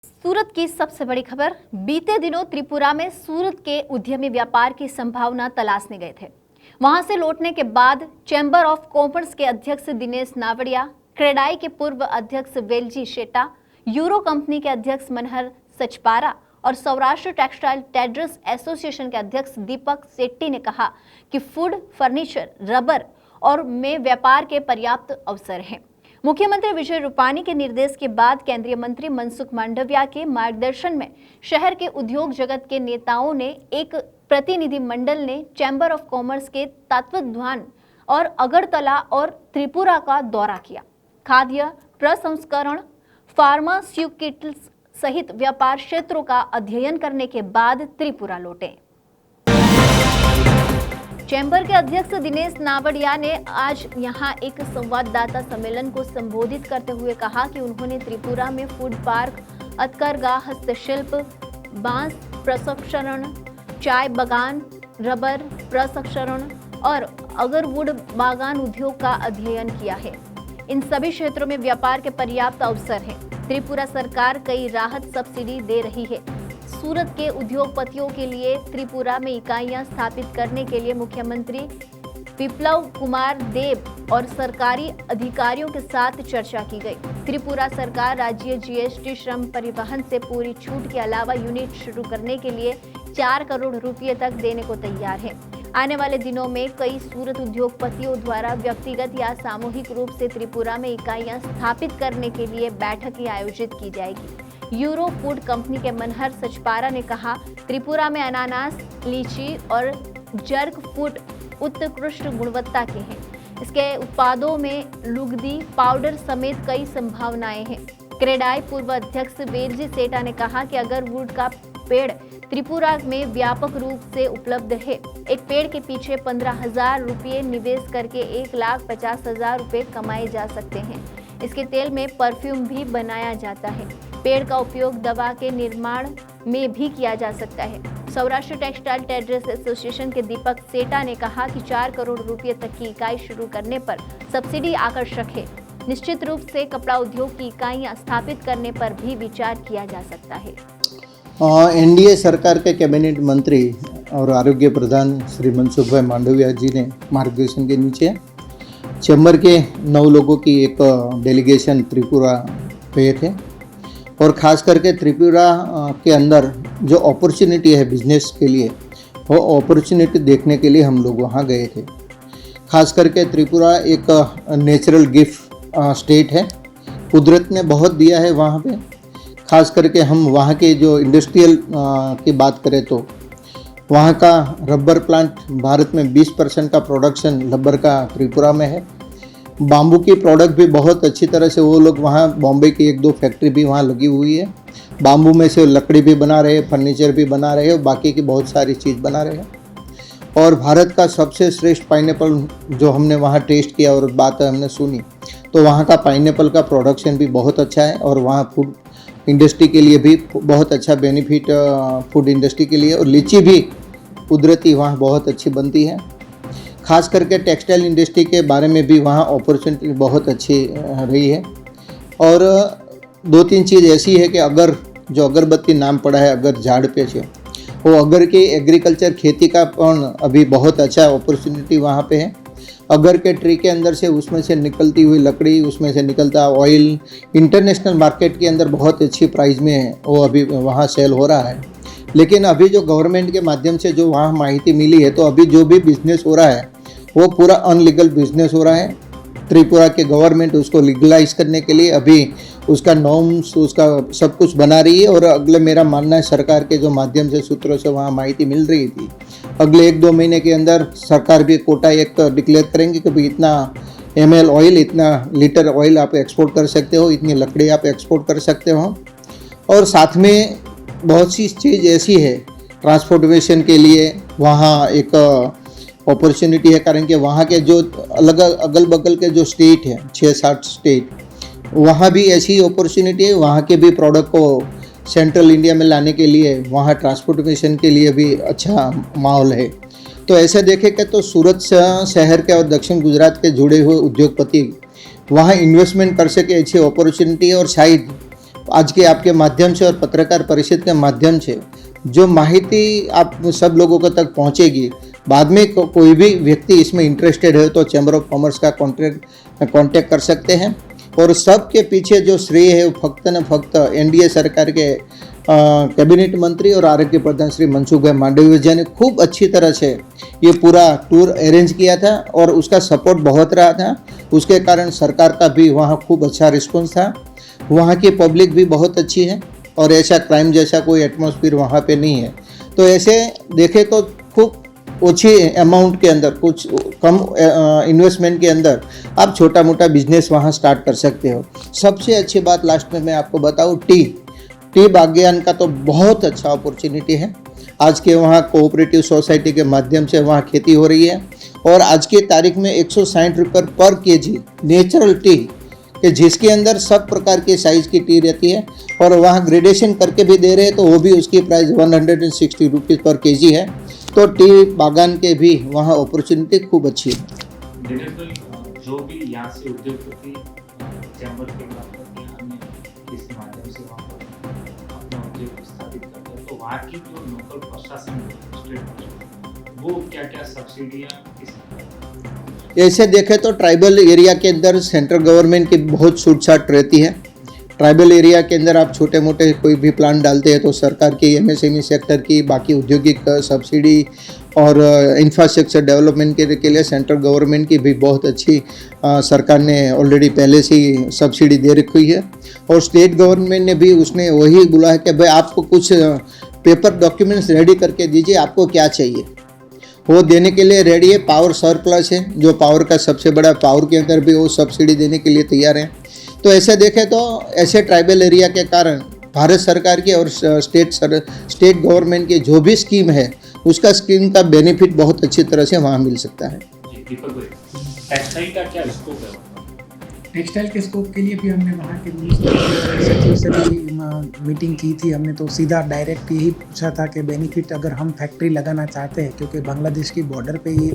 सूरत की सबसे बड़ी खबर। बीते दिनों त्रिपुरा में सूरत के उद्यमी व्यापार की संभावना तलाशने गए थे। वहां से लौटने के बाद चैम्बर ऑफ कॉमर्स के अध्यक्ष दिनेश नावड़िया, क्रेडाई के पूर्व अध्यक्ष वेलजी शेटा, यूरो कंपनी के अध्यक्ष मनहर सचपारा और सौराष्ट्र टेक्सटाइल ट्रेडर्स एसोसिएशन के अध्यक्ष दीपक सेट्टी ने कहा कि फूड, फर्नीचर, रबर और में व्यापार के पर्याप्त अवसर हैं। मुख्यमंत्री विजय रूपाणी के निर्देश के बाद केंद्रीय मंत्री मनसुख मांडविया के मार्गदर्शन में शहर के उद्योग जगत के नेताओं ने एक प्रतिनिधि मंडल ने चैम्बर ऑफ कॉमर्स के तत्वावधान और अगरतला और त्रिपुरा का दौरा किया। खाद्य प्रसंस्करण, फार्मास्यूटिकल्स सहित व्यापार क्षेत्रों का अध्ययन करने के बाद त्रिपुरा लौटे। चैम्बर के अध्यक्ष दिनेश नावड़िया ने आज यहां एक संवाददाता सम्मेलन को संबोधित करते हुए कहा कि उन्होंने त्रिपुरा में फूड पार्क, हथकरघा, हस्तशिल्प, बांस प्रसंस्करण, चाय बागान, रबर प्रसंस्करण और अगरवुड बागान उद्योग का अध्ययन किया है। इन सभी क्षेत्रों में व्यापार के पर्याप्त अवसर हैं। त्रिपुरा सरकार कई राहत सब्सिडी दे रही है। सूरत के उद्योगपतियों के लिए त्रिपुरा में इकाइयां स्थापित करने के लिए मुख्यमंत्री विप्लव कुमार देब और सरकारी अधिकारियों के साथ चर्चा की गई। त्रिपुरा सरकार राज्य जीएसटी, श्रम, परिवहन से पूरी छूट के अलावा यूनिट शुरू करने के लिए 4 करोड़ रुपए तक देने को तैयार है। आने वाले दिनों में कई सूरत उद्योगपतियों द्वारा व्यक्तिगत या सामूहिक रूप से त्रिपुरा में इकाइयां स्थापित करने के लिए बैठकें आयोजित की जाएगी। यूरो फूड कंपनी के मनहर सचपारा ने कहा, त्रिपुरा में अनानास, लीची और जर्क फूड उत्कृष्ट गुणवत्ता के हैं। इसके उत्पादों में लुगदी, पाउडर समेत कई संभावनाएं हैं। क्रेडाई पूर्व अध्यक्ष वेलजी सेटा ने कहा कि अगर वुड का पेड़ त्रिपुरा में व्यापक रूप से उपलब्ध है। एक पेड़ के पीछे 15,000 रुपये निवेश करके 1,50,000 रुपये कमाए जा सकते हैं। इसके तेल में परफ्यूम भी बनाया जाता है। पेड़ का उपयोग दवा के निर्माण में भी किया जा सकता है। सौराष्ट्र टेक्सटाइल ट्रेडर्स एसोसिएशन के दीपक सेटा ने कहा कि 4 करोड़ रुपये तक की इकाई शुरू करने पर सब्सिडी आकर्षक है। निश्चित रूप से कपड़ा उद्योग की इकाइयां स्थापित करने पर भी विचार किया जा सकता है। एनडीए सरकार के कैबिनेट मंत्री और आरोग्य प्रधान श्री मनसुख भाई मांडविया जी ने मार्गदर्शन के नीचे चैम्बर के 9 लोगों की एक डेलीगेशन त्रिपुरा पे थे और ख़ास करके त्रिपुरा के अंदर जो अपॉर्चुनिटी है बिजनेस के लिए, वो अपॉर्चुनिटी देखने के लिए हम लोग वहाँ गए थे। ख़ास करके त्रिपुरा एक नेचुरल गिफ्ट स्टेट है, कुदरत ने बहुत दिया है वहाँ पे। ख़ास करके हम वहाँ के जो इंडस्ट्रियल की बात करें तो वहाँ का रबर प्लांट, भारत में 20% का प्रोडक्शन रबर का त्रिपुरा में है। बाम्बू की प्रोडक्ट भी बहुत अच्छी तरह से वो लोग वहाँ, बॉम्बे की 1-2 फैक्ट्री भी वहाँ लगी हुई है। बाम्बू में से लकड़ी भी बना रहे हैं, फर्नीचर भी बना रहे हैं और बाकी की बहुत सारी चीज़ बना रहे हैं। और भारत का सबसे श्रेष्ठ पाइनएप्पल जो हमने वहाँ टेस्ट किया और बात हमने सुनी, तो वहाँ का पाइनएप्पल का प्रोडक्शन भी बहुत अच्छा है और वहाँ फूड इंडस्ट्री के लिए भी बहुत अच्छा बेनिफिट, फूड इंडस्ट्री के लिए। और लीची भी कुदरती वहाँ बहुत अच्छी बनती है। ख़ास करके टेक्सटाइल इंडस्ट्री के बारे में भी वहाँ अपॉर्चुनिटी बहुत अच्छी रही है। और 2-3 चीज़ ऐसी है कि अगर जो अगरबत्ती नाम पड़ा है, अगर झाड़ पे से, वो अगर के एग्रीकल्चर खेती का अभी बहुत अच्छा अपॉर्चुनिटी वहाँ पे है। अगर के ट्री के अंदर से उसमें से निकलती हुई लकड़ी, उसमें से निकलता ऑयल इंटरनेशनल मार्केट के अंदर बहुत अच्छी प्राइस में है, वो अभी वहाँ सेल हो रहा है। लेकिन अभी जो गवर्नमेंट के माध्यम से जो वहाँ माहिती मिली है, तो अभी जो भी बिज़नेस हो रहा है वो पूरा अनलीगल बिजनेस हो रहा है। त्रिपुरा के गवर्नमेंट उसको लीगलाइज करने के लिए अभी उसका नॉर्म्स, उसका सब कुछ बना रही है। और अगले, मेरा मानना है, सरकार के जो माध्यम से सूत्रों से वहाँ माहिती मिल रही थी, अगले 1-2 महीने के अंदर सरकार भी कोटा एक डिक्लेयर करेंगे कि भाई इतना ml ऑयल, इतना लीटर ऑयल आप एक्सपोर्ट कर सकते हो, इतनी लकड़ी आप एक्सपोर्ट कर सकते हो। और साथ में बहुत सी चीज़ ऐसी है ट्रांसपोर्टेशन के लिए वहाँ एक अपॉर्चुनिटी है, कारण कि वहाँ के जो अलग अगल बगल के जो स्टेट हैं, 6-7 स्टेट, वहाँ भी ऐसी अपॉर्चुनिटी है। वहाँ के भी प्रोडक्ट को सेंट्रल इंडिया में लाने के लिए वहाँ ट्रांसपोर्टेशन के लिए भी अच्छा माहौल है। तो ऐसे देखें तो सूरत शहर के और दक्षिण गुजरात के जुड़े हुए उद्योगपति वहाँ इन्वेस्टमेंट कर सके, अच्छी अपॉर्चुनिटी है। और शायद आज के आपके माध्यम से और पत्रकार परिषद के माध्यम से जो माहिती आप सब लोगों को तक पहुंचेगी, बाद में कोई भी व्यक्ति इसमें इंटरेस्टेड है तो चैम्बर ऑफ कॉमर्स का कांटेक्ट कर सकते हैं। और सबके पीछे जो श्रेय है वो फक्त न फक्त एनडीए सरकार के कैबिनेट मंत्री और आरोग्य प्रधान श्री मनसुख भाई मांडविया जी ने खूब अच्छी तरह से ये पूरा टूर अरेंज किया था और उसका सपोर्ट बहुत रहा था। उसके कारण सरकार का भी वहाँ खूब अच्छा रिस्पॉन्स था। वहाँ की पब्लिक भी बहुत अच्छी है और ऐसा क्राइम जैसा कोई एटमॉस्फेयर वहाँ पे नहीं है। तो ऐसे देखें तो खूब ओछी अमाउंट के अंदर, कुछ कम इन्वेस्टमेंट के अंदर आप छोटा मोटा बिजनेस वहाँ स्टार्ट कर सकते हो। सबसे अच्छी बात लास्ट में मैं आपको बताऊँ, टी बागवान का तो बहुत अच्छा अपॉर्चुनिटी है। आज के वहाँ कोऑपरेटिव सोसाइटी के माध्यम से वहाँ खेती हो रही है और आज की तारीख में 160 रुपये पर केजी नेचुरल टी कि जिसके अंदर सब प्रकार के साइज़ की टी रहती है और वहाँ ग्रेडेशन करके भी दे रहे हैं, तो वो भी उसकी प्राइस 160 रुपीज़ पर केजी है। तो टी बागान के भी वहाँ अपॉर्चुनिटी खूब अच्छी है। जो भी यहाँ से उद्योगपति चैम्बर के इस माध्यम से वहाँ पर अपना उद्योग स्थापित करते हैं, तो वहाँ की जो लोकल प्रशासन वो क्या क्या सब्सिडियाँ ऐसे देखें तो ट्राइबल एरिया के अंदर सेंट्रल गवर्नमेंट की बहुत छूटछाट रहती है। ट्राइबल एरिया के अंदर आप छोटे मोटे कोई भी प्लांट डालते हैं तो सरकार की एमएसएमई सेक्टर की, बाकी औद्योगिक सब्सिडी और इंफ्रास्ट्रक्चर डेवलपमेंट के लिए सेंट्रल गवर्नमेंट की भी बहुत अच्छी सरकार ने ऑलरेडी पहले से ही सब्सिडी दे रखी है। और स्टेट गवर्नमेंट ने भी उसने वही बोला है कि भाई आपको कुछ पेपर डॉक्यूमेंट्स रेडी करके दीजिए, आपको क्या चाहिए वो देने के लिए रेडी है। पावर सरप्लस है, जो पावर का सबसे बड़ा पावर के अंदर भी वो सब्सिडी देने के लिए तैयार है। तो ऐसे देखें तो ऐसे ट्राइबल एरिया के कारण भारत सरकार की और स्टेट गवर्नमेंट की जो भी स्कीम है उसका स्कीम का बेनिफिट बहुत अच्छी तरह से वहाँ मिल सकता है। टेक्सटाइल का क्या स्कोप है? टेक्सटाइल के स्कोप के लिए भी हमने वहाँ के सचिव से भी मीटिंग की थी। हमने तो सीधा डायरेक्ट यही पूछा था कि बेनिफिट अगर हम फैक्ट्री लगाना चाहते हैं, क्योंकि बांग्लादेश की बॉर्डर पे ये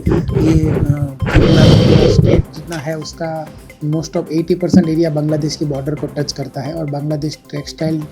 स्टेट जितना है उसका मोस्ट ऑफ 80% एरिया बांग्लादेश की बॉर्डर को टच करता है और बांग्लादेश टेक्सटाइल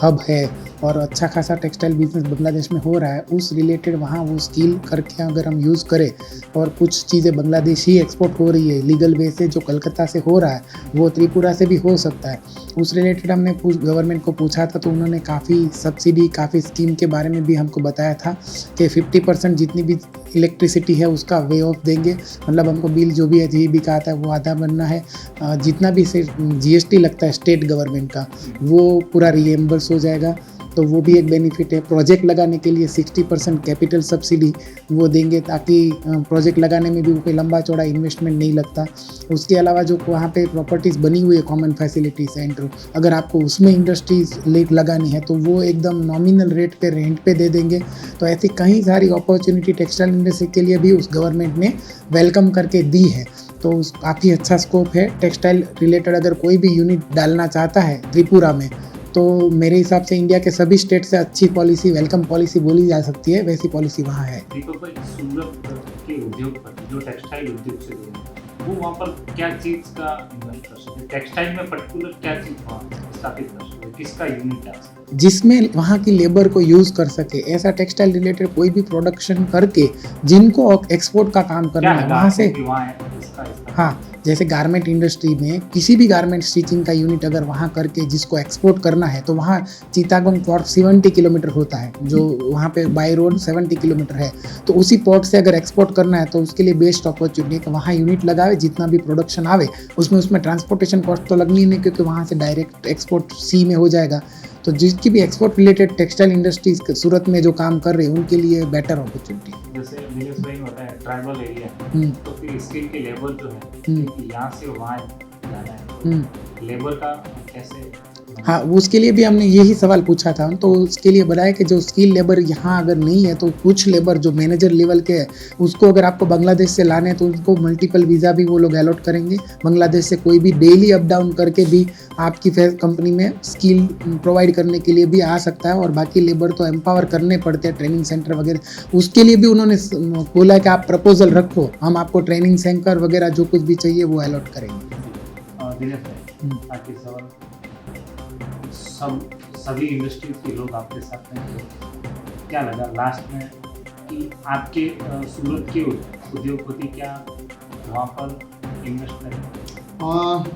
हब है और अच्छा खासा टेक्सटाइल बिजनेस बांग्लादेश में हो रहा है। उस रिलेटेड वहाँ वो स्किल करके अगर हम यूज़ करें और कुछ चीज़ें बांग्लादेश ही एक्सपोर्ट हो रही है लीगल वे से, जो कलकत्ता से हो रहा है वो त्रिपुरा से भी हो सकता है। उस रिलेटेड हमने गवर्नमेंट को पूछा था तो उन्होंने काफ़ी सब्सिडी, काफ़ी स्कीम के बारे में भी हमको बताया था कि 50% जितनी भी इलेक्ट्रिसिटी है उसका वे ऑफ देंगे, मतलब हमको बिल जो भी है जी भी कहा था वो आधा बनना है। जितना भी जीएसटी लगता है स्टेट गवर्नमेंट का वो पूरा रिएम्बर्स हो जाएगा, तो वो भी एक बेनिफिट है। प्रोजेक्ट लगाने के लिए 60% कैपिटल सब्सिडी वो देंगे ताकि प्रोजेक्ट लगाने में भी कोई लंबा चौड़ा इन्वेस्टमेंट नहीं लगता। उसके अलावा जो वहाँ पे प्रॉपर्टीज़ बनी हुई है कॉमन फैसिलिटी सेंटर, अगर आपको उसमें इंडस्ट्रीज लगानी है तो वो एकदम नॉमिनल रेट पे रेंट पे दे देंगे। तो ऐसी कई सारी अपॉर्चुनिटी टेक्सटाइल इंडस्ट्री के लिए भी उस गवर्नमेंट ने वेलकम करके दी है। तो काफ़ी अच्छा स्कोप है। टेक्सटाइल रिलेटेड अगर कोई भी यूनिट डालना चाहता है त्रिपुरा में तो मेरे हिसाब से इंडिया के सभी स्टेट से अच्छी पॉलिसी, वेलकम पॉलिसी बोली जा सकती है, वैसी पॉलिसी वहाँ है। दीपक भाई, सूरत के उद्योगपति जो टेक्सटाइल उद्योग से जुड़े हैं वो वहाँ पर क्या चीज़ का इन्वेस्ट कर सकते हैं? टेक्सटाइल में पर्टिकुलर क्या चीज़ वहाँ स्थापित कर सकते हैं? किसका यूनिट डाल सकते हैं जिसमें वहाँ की लेबर को यूज़ कर सके, ऐसा टेक्सटाइल रिलेटेड कोई भी प्रोडक्शन करके जिनको एक्सपोर्ट का काम करना है वहाँ से। हाँ, जैसे गारमेंट इंडस्ट्री में किसी भी गारमेंट स्टिचिंग का यूनिट अगर वहाँ करके जिसको एक्सपोर्ट करना है तो वहाँ चिटागोंग पोर्ट 70 किलोमीटर होता है, जो वहाँ पे बाई रोड 70 किलोमीटर है। तो उसी पोर्ट से अगर एक्सपोर्ट करना है तो उसके लिए बेस्ट अपॉर्चुनिटी है कि वहाँ यूनिट लगावे, जितना भी प्रोडक्शन आवे उसमें ट्रांसपोर्टेशन कॉस्ट तो लगनी नहीं क्योंकि वहाँ से डायरेक्ट एक्सपोर्ट सी में हो जाएगा। तो जिसकी भी एक्सपोर्ट रिलेटेड टेक्सटाइल इंडस्ट्रीज सूरत में जो काम कर रहे हैं उनके लिए बेटर अपॉर्चुनिटी। जैसे दिनेश भाई होता है ट्राइबल एरिया, तो फिर स्किल के लेबर जो है यहाँ से वहाँ जाना है, लेबर का कैसे? हाँ, उसके लिए भी हमने यही सवाल पूछा था। तो उसके लिए बताया कि जो स्किल लेबर यहाँ अगर नहीं है तो कुछ लेबर जो मैनेजर लेवल के है उसको अगर आपको बांग्लादेश से लाने हैं तो उनको मल्टीपल वीज़ा भी वो लोग अलॉट करेंगे। बांग्लादेश से कोई भी डेली अप डाउन करके भी आपकी कंपनी में स्किल प्रोवाइड करने के लिए भी आ सकता है। और बाकी लेबर तो एम्पावर करने पड़ते हैं, ट्रेनिंग सेंटर वगैरह। उसके लिए भी उन्होंने बोला कि आप प्रपोजल रखो, हम आपको ट्रेनिंग सेंटर वगैरह जो कुछ भी चाहिए वो अलॉट करेंगे। सभी इंडस्ट्री के लोग आपके साथ हैं, तो क्या लगा लास्ट में कि आपके सूरत के उद्योगपति क्या वहाँ पर इन्वेस्ट करें?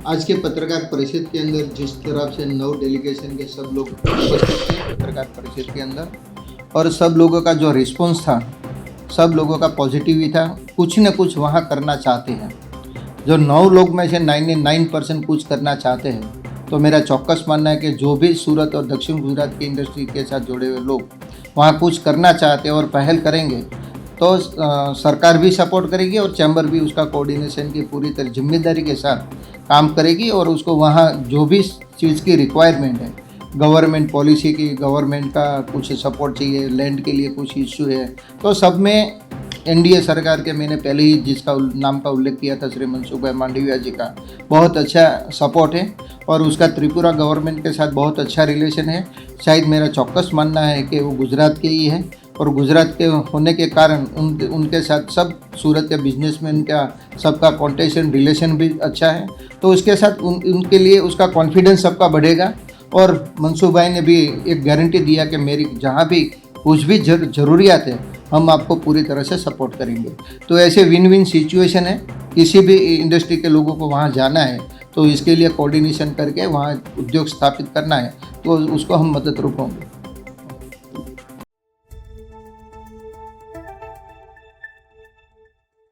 आज के पत्रकार परिषद के अंदर जिस तरह से 9 डेलीगेशन के सब लोग उपस्थित थे पत्रकार परिषद के अंदर, और सब लोगों का जो रिस्पॉन्स था, सब लोगों का पॉजिटिव ही था। कुछ न कुछ वहाँ करना चाहते हैं। जो 9 लोग में से 99% कुछ करना चाहते हैं, तो मेरा चौक्कस मानना है कि जो भी सूरत और दक्षिण गुजरात की इंडस्ट्री के साथ जुड़े हुए लोग वहाँ कुछ करना चाहते हैं और पहल करेंगे, तो सरकार भी सपोर्ट करेगी और चैम्बर भी उसका कोऑर्डिनेशन की पूरी तरह जिम्मेदारी के साथ काम करेगी। और उसको वहाँ जो भी चीज़ की रिक्वायरमेंट है, गवर्नमेंट पॉलिसी की, गवर्नमेंट का कुछ सपोर्ट चाहिए, लैंड के लिए कुछ इश्यू है, तो सब में एनडीए सरकार के, मैंने पहले ही जिसका नाम का उल्लेख किया था, श्री मनसुख भाई मांडविया जी का बहुत अच्छा सपोर्ट है और उसका त्रिपुरा गवर्नमेंट के साथ बहुत अच्छा रिलेशन है। शायद मेरा चौक्कस मानना है कि वो गुजरात के ही है और गुजरात के होने के कारण उनके साथ सब सूरत के बिजनेसमैन का सबका कॉन्टेक्शन रिलेशन भी अच्छा है, तो उसके साथ उनके लिए उसका कॉन्फिडेंस सबका बढ़ेगा। और मनसुख भाई ने भी एक गारंटी दिया कि मेरी जहाँ भी कुछ भी ज़रूरियात है, हम आपको पूरी तरह से सपोर्ट करेंगे। तो ऐसे विन विन सिचुएशन है। किसी भी इंडस्ट्री के लोगों को वहाँ जाना है तो इसके लिए कोऑर्डिनेशन करके वहाँ उद्योग स्थापित करना है, तो उसको हम मदद रूप होंगे।